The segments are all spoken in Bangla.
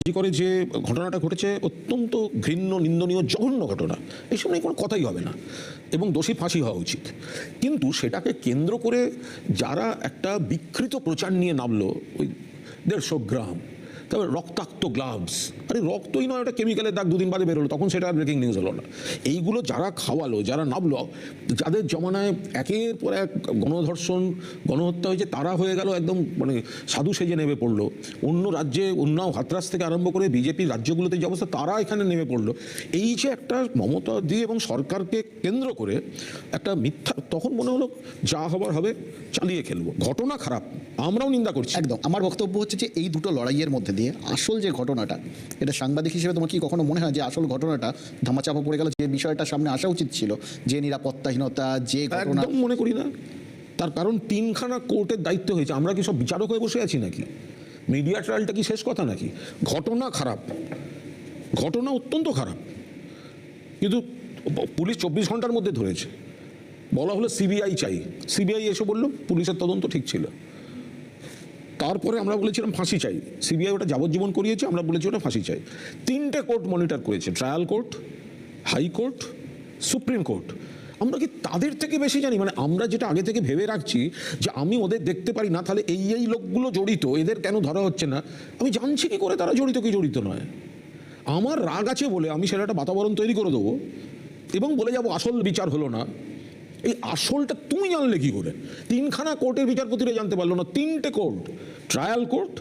করে যে ঘটনাটা ঘটেছে অত্যন্ত ঘৃণ্য, নিন্দনীয়, জঘন্য ঘটনা, এইসব নিয়ে কোনো কথাই হবে না এবং দোষী ফাঁসি হওয়া উচিত। কিন্তু সেটাকে কেন্দ্র করে যারা একটা বিকৃত প্রচার নিয়ে নামলো, ওই 150 গ্রাম, তারপরে রক্তাক্ত গ্লাভস, আরে রক্তই নয়, ওটা কেমিক্যালের দাগ, দুদিন বাদে বেরোলো, তখন সেটা আর ব্রেকিং নিউজ হলো না। এইগুলো যারা খাওয়ালো, যারা নামলো, যাদের জমানায় একের পর এক গণধর্ষণ, গণহত্যা হয়েছে, তারা হয়ে গেল একদম মানে সাধু সেজে নেমে পড়লো। অন্য রাজ্যে, উন্নাও, হাতরাস থেকে আরম্ভ করে বিজেপির রাজ্যগুলোতে যে অবস্থা, তারা এখানে নেমে পড়লো। এই যে একটা মমতা দিয়ে এবং সরকারকে কেন্দ্র করে একটা মিথ্যা, তখন মনে হলো যা হবার হবে, চালিয়ে খেলবো। ঘটনা খারাপ, আমরাও নিন্দা করছি। একদম। আমার বক্তব্য হচ্ছে যে এই দুটো লড়াইয়ের মধ্যে দিয়ে আসল যে ঘটনাটা, এটা সাংবাদিক হিসেবে তোমার কি কখনো মনে হয় যে আসল ঘটনাটা ধামাচাপা পড়ে গেল, যে বিষয়টা সামনে আসা উচিত ছিল, যে নিরাপত্তাহীনতা, যে ঘটনা? একদম মনে করি না। তার কারণ 3খানা কোর্টের দায়িত্ব হয়েছে। আমরা কি সব বিচারক হয়ে বসে আছি নাকি? মিডিয়া ট্রায়ালটা কি শেষ কথা নাকি? ঘটনা খারাপ, ঘটনা অত্যন্ত খারাপ, কিন্তু পুলিশ 24 ঘন্টার মধ্যে ধরেছে। বলা হলো সিবিআই চাই, সিবিআই এসে বললো পুলিশের তদন্ত ঠিক ছিল। তারপরে আমরা বলেছিলাম ফাঁসি চাই, সিবিআই ওটা যাবজ্জীবন করিয়েছে, আমরা বলেছি ওটা ফাঁসি চাই। 3টে কোর্ট মনিটর করেছে, trial court, high court, supreme court. আমরা কি তাদের থেকে বেশি জানি? মানে আমরা যেটা আগে থেকে ভেবে রাখছি যে আমি ওদের দেখতে পারি না, তাহলে এই লোকগুলো জড়িত, এদের কেন ধরা হচ্ছে না? আমি জানছি কি করে তারা জড়িত কি জড়িত নয়? আমার রাগ আছে বলে আমি সেটা একটা বাতাবরণ তৈরি করে দেবো এবং বলে যাবো আসল বিচার হলো না। এই আসলটা তুমি জানলে কি করে? 3খানা কোর্টের বিচারপতিরা জানতে পারলো না। 3টে court, trial court,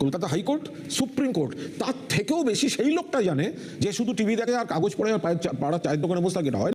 Kolkata high court, supreme court, তার থেকেও বেশি সেই লোকটা জানে যে শুধু টিভি দেখে আর কাগজ পড়ে আর পাড়ার চায়ের দোকানে বসে থাকে। এটা হয়